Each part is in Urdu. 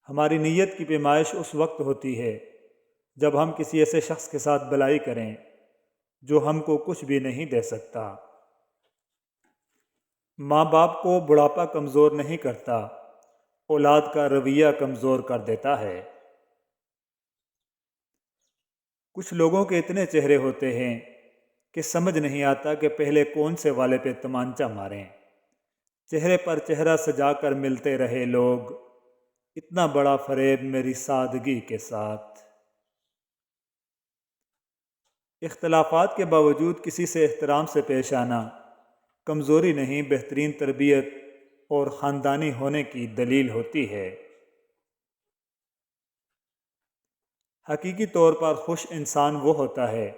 ہماری نیت کی پیمائش اس وقت ہوتی ہے جب ہم کسی ایسے شخص کے ساتھ بلائی کریں جو ہم کو کچھ بھی نہیں دے سکتا۔ ماں باپ کو بڑھاپا کمزور نہیں کرتا، اولاد کا رویہ کمزور کر دیتا ہے۔ کچھ لوگوں کے اتنے چہرے ہوتے ہیں کہ سمجھ نہیں آتا کہ پہلے کون سے والے پہ تمانچہ ماریں۔ چہرے پر چہرہ سجا کر ملتے رہے لوگ، اتنا بڑا فریب میری سادگی کے ساتھ۔ اختلافات کے باوجود کسی سے احترام سے پیش آنا کمزوری نہیں، بہترین تربیت اور خاندانی ہونے کی دلیل ہوتی ہے۔ حقیقی طور پر خوش انسان وہ ہوتا ہے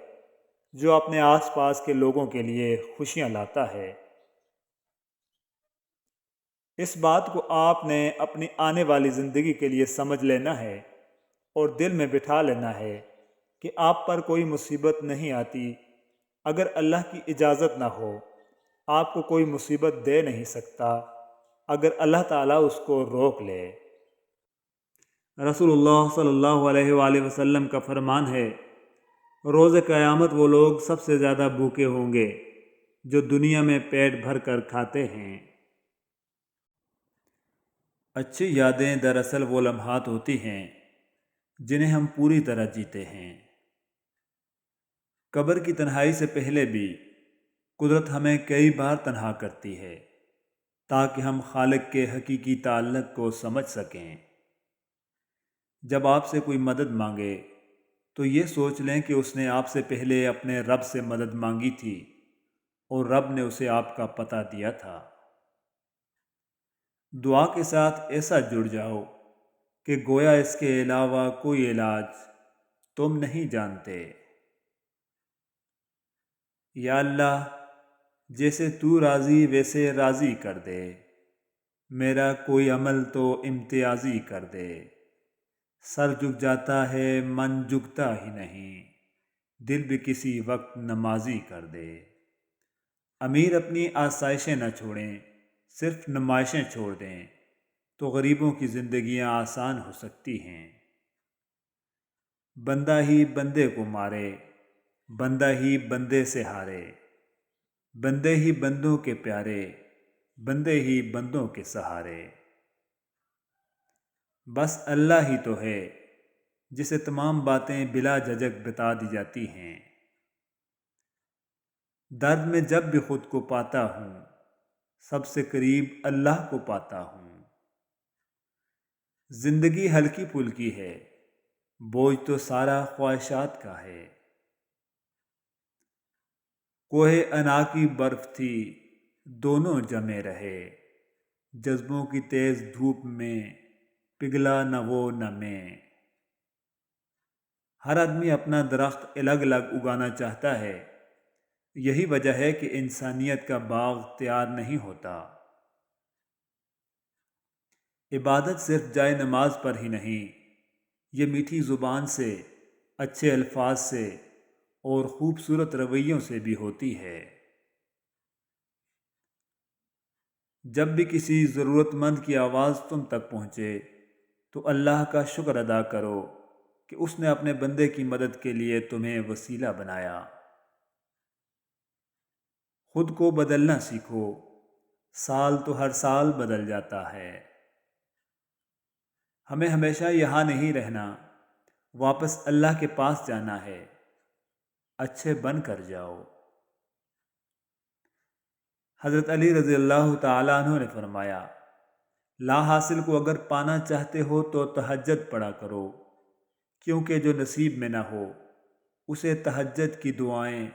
جو اپنے آس پاس کے لوگوں کے لیے خوشیاں لاتا ہے۔ اس بات کو آپ نے اپنی آنے والی زندگی کے لیے سمجھ لینا ہے اور دل میں بٹھا لینا ہے کہ آپ پر کوئی مصیبت نہیں آتی اگر اللہ کی اجازت نہ ہو۔ آپ کو کوئی مصیبت دے نہیں سکتا اگر اللہ تعالیٰ اس کو روک لے۔ رسول اللہ صلی اللہ علیہ وآلہ وسلم کا فرمان ہے، روز قیامت وہ لوگ سب سے زیادہ بھوکے ہوں گے جو دنیا میں پیٹ بھر کر کھاتے ہیں۔ اچھی یادیں دراصل وہ لمحات ہوتی ہیں جنہیں ہم پوری طرح جیتے ہیں۔ قبر کی تنہائی سے پہلے بھی قدرت ہمیں کئی بار تنہا کرتی ہے تاکہ ہم خالق کے حقیقی تعلق کو سمجھ سکیں۔ جب آپ سے کوئی مدد مانگے تو یہ سوچ لیں کہ اس نے آپ سے پہلے اپنے رب سے مدد مانگی تھی اور رب نے اسے آپ کا پتہ دیا تھا۔ دعا کے ساتھ ایسا جڑ جاؤ کہ گویا اس کے علاوہ کوئی علاج تم نہیں جانتے۔ یا اللہ، جیسے تو راضی ویسے راضی کر دے، میرا کوئی عمل تو امتیازی کر دے۔ سر جھک جاتا ہے من جھکتا ہی نہیں، دل بھی کسی وقت نمازی کر دے۔ امیر اپنی آسائشیں نہ چھوڑیں، صرف نمائشیں چھوڑ دیں تو غریبوں کی زندگیاں آسان ہو سکتی ہیں۔ بندہ ہی بندے کو مارے، بندہ ہی بندے سے ہارے، بندے ہی بندوں کے پیارے، بندے ہی بندوں کے سہارے۔ بس اللہ ہی تو ہے جسے تمام باتیں بلا جھجک بتا دی جاتی ہیں۔ درد میں جب بھی خود کو پاتا ہوں، سب سے قریب اللہ کو پاتا ہوں۔ زندگی ہلکی پھلکی ہے، بوجھ تو سارا خواہشات کا ہے۔ کوہ انا کی برف تھی، دونوں جمے رہے، جذبوں کی تیز دھوپ میں پگھلا نہ وہ نہ میں۔ ہر آدمی اپنا درخت الگ الگ اگانا چاہتا ہے، یہی وجہ ہے کہ انسانیت کا باغ تیار نہیں ہوتا۔ عبادت صرف جائے نماز پر ہی نہیں، یہ میٹھی زبان سے، اچھے الفاظ سے اور خوبصورت رویوں سے بھی ہوتی ہے۔ جب بھی کسی ضرورت مند کی آواز تم تک پہنچے تو اللہ کا شکر ادا کرو کہ اس نے اپنے بندے کی مدد کے لیے تمہیں وسیلہ بنایا۔ خود کو بدلنا سیکھو، سال تو ہر سال بدل جاتا ہے۔ ہمیں ہمیشہ یہاں نہیں رہنا، واپس اللہ کے پاس جانا ہے، اچھے بن کر جاؤ۔ حضرت علی رضی اللہ تعالیٰ عنہ نے فرمایا، لا حاصل کو اگر پانا چاہتے ہو تو تہجد پڑھا کرو، کیونکہ جو نصیب میں نہ ہو اسے تہجد کی دعائیں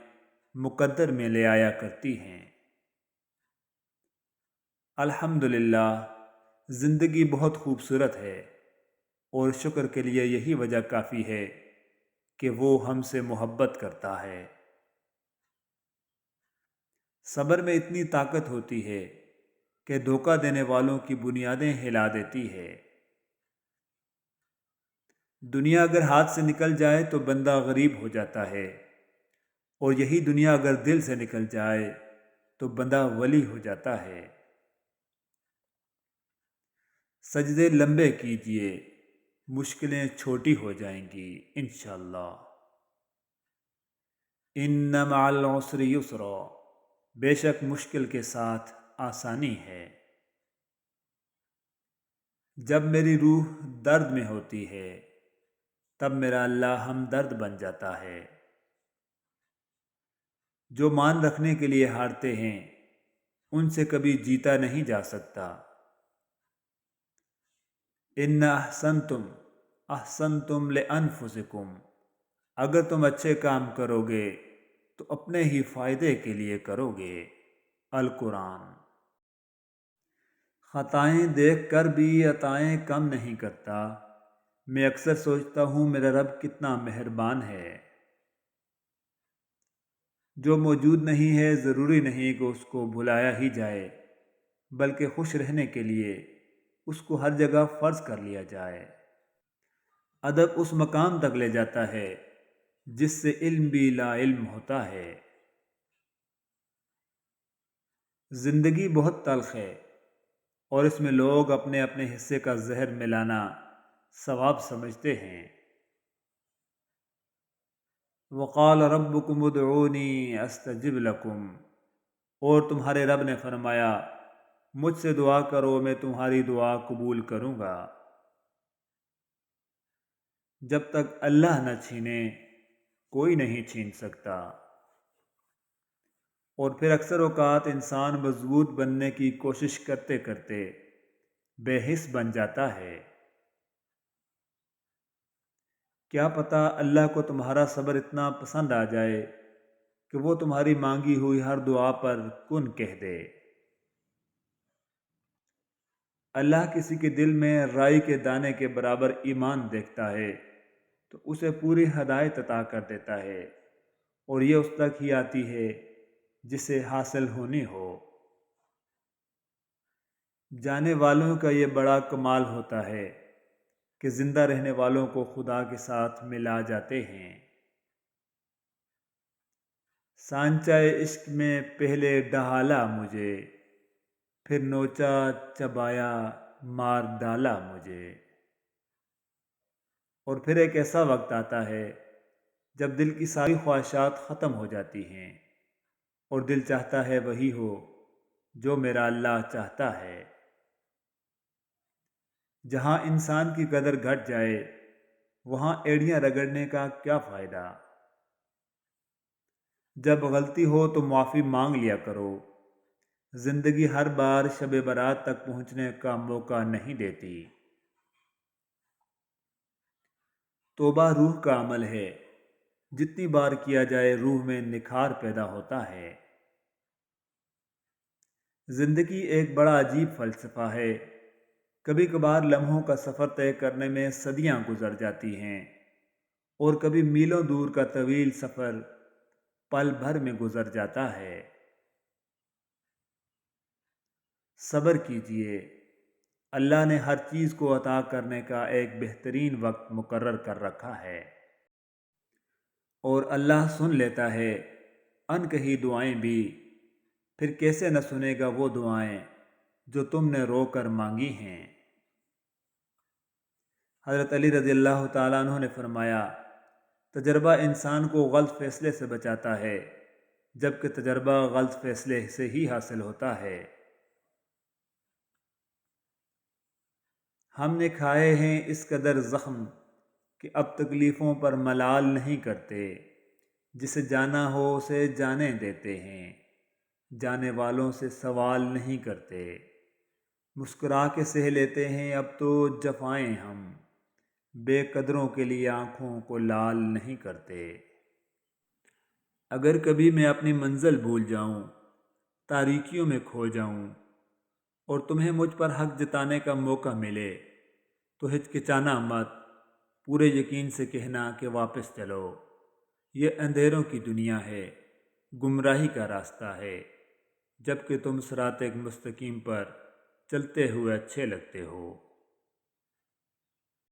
مقدر میں لے آیا کرتی ہیں۔ الحمدللہ، زندگی بہت خوبصورت ہے اور شکر کے لیے یہی وجہ کافی ہے کہ وہ ہم سے محبت کرتا ہے۔ صبر میں اتنی طاقت ہوتی ہے کہ دھوکہ دینے والوں کی بنیادیں ہلا دیتی ہے۔ دنیا اگر ہاتھ سے نکل جائے تو بندہ غریب ہو جاتا ہے، اور یہی دنیا اگر دل سے نکل جائے تو بندہ ولی ہو جاتا ہے۔ سجدے لمبے کیجئے، مشکلیں چھوٹی ہو جائیں گی انشاءاللہ۔ ان مع العسر یسرا، بے شک مشکل کے ساتھ آسانی ہے۔ جب میری روح درد میں ہوتی ہے تب میرا اللہ ہمدرد بن جاتا ہے۔ جو مان رکھنے کے لیے ہارتے ہیں ان سے کبھی جیتا نہیں جا سکتا۔ ان احسنتم احسنتم لانفسکم، اگر تم اچھے کام کرو گے تو اپنے ہی فائدے کے لیے کرو گے۔ القرآن۔ خطائیں دیکھ کر بھی عطائیں کم نہیں کرتا، میں اکثر سوچتا ہوں میرا رب کتنا مہربان ہے۔ جو موجود نہیں ہے ضروری نہیں کہ اس کو بھلایا ہی جائے، بلکہ خوش رہنے کے لیے اس کو ہر جگہ فرض کر لیا جائے۔ ادب اس مقام تک لے جاتا ہے جس سے علم بھی لا علم ہوتا ہے۔ زندگی بہت تلخ ہے اور اس میں لوگ اپنے اپنے حصے کا زہر ملانا ثواب سمجھتے ہیں۔ وقال ربکم ادعونی استجب لکم، اور تمہارے رب نے فرمایا مجھ سے دعا کرو میں تمہاری دعا قبول کروں گا۔ جب تک اللہ نہ چھینے کوئی نہیں چھین سکتا۔ اور پھر اکثر اوقات انسان مضبوط بننے کی کوشش کرتے کرتے بے حس بن جاتا ہے۔ کیا پتہ اللہ کو تمہارا صبر اتنا پسند آ جائے کہ وہ تمہاری مانگی ہوئی ہر دعا پر کن کہہ دے۔ اللہ کسی کے دل میں رائی کے دانے کے برابر ایمان دیکھتا ہے تو اسے پوری ہدایت عطا کر دیتا ہے، اور یہ اس تک ہی آتی ہے جسے حاصل ہونی ہو۔ جانے والوں کا یہ بڑا کمال ہوتا ہے کہ زندہ رہنے والوں کو خدا کے ساتھ ملا جاتے ہیں۔ سانچہ عشق میں پہلے ڈہالا مجھے، پھر نوچا چبایا مار ڈالا مجھے۔ اور پھر ایک ایسا وقت آتا ہے جب دل کی ساری خواہشات ختم ہو جاتی ہیں اور دل چاہتا ہے وہی ہو جو میرا اللہ چاہتا ہے۔ جہاں انسان کی قدر گھٹ جائے وہاں ایڑیاں رگڑنے کا کیا فائدہ۔ جب غلطی ہو تو معافی مانگ لیا کرو، زندگی ہر بار شب برات تک پہنچنے کا موقع نہیں دیتی۔ توبہ روح کا عمل ہے، جتنی بار کیا جائے روح میں نکھار پیدا ہوتا ہے۔ زندگی ایک بڑا عجیب فلسفہ ہے، کبھی کبھار لمحوں کا سفر طے کرنے میں صدیاں گزر جاتی ہیں، اور کبھی میلوں دور کا طویل سفر پل بھر میں گزر جاتا ہے۔ صبر کیجئے، اللہ نے ہر چیز کو عطا کرنے کا ایک بہترین وقت مقرر کر رکھا ہے، اور اللہ سن لیتا ہے ان کہی دعائیں بھی، پھر کیسے نہ سنے گا وہ دعائیں جو تم نے رو کر مانگی ہیں۔ حضرت علی رضی اللہ تعالیٰ عنہ نے فرمایا تجربہ انسان کو غلط فیصلے سے بچاتا ہے، جبکہ تجربہ غلط فیصلے سے ہی حاصل ہوتا ہے۔ ہم نے کھائے ہیں اس قدر زخم کہ اب تکلیفوں پر ملال نہیں کرتے، جسے جانا ہو اسے جانے دیتے ہیں، جانے والوں سے سوال نہیں کرتے۔ مسکرا کے سہ لیتے ہیں اب تو جفائیں ہم، بے قدروں کے لیے آنکھوں کو لال نہیں کرتے۔ اگر کبھی میں اپنی منزل بھول جاؤں، تاریکیوں میں کھو جاؤں، اور تمہیں مجھ پر حق جتانے کا موقع ملے تو ہچکچانا مت، پورے یقین سے کہنا کہ واپس چلو، یہ اندھیروں کی دنیا ہے، گمراہی کا راستہ ہے، جبکہ تم صراط مستقیم پر چلتے ہوئے اچھے لگتے ہو۔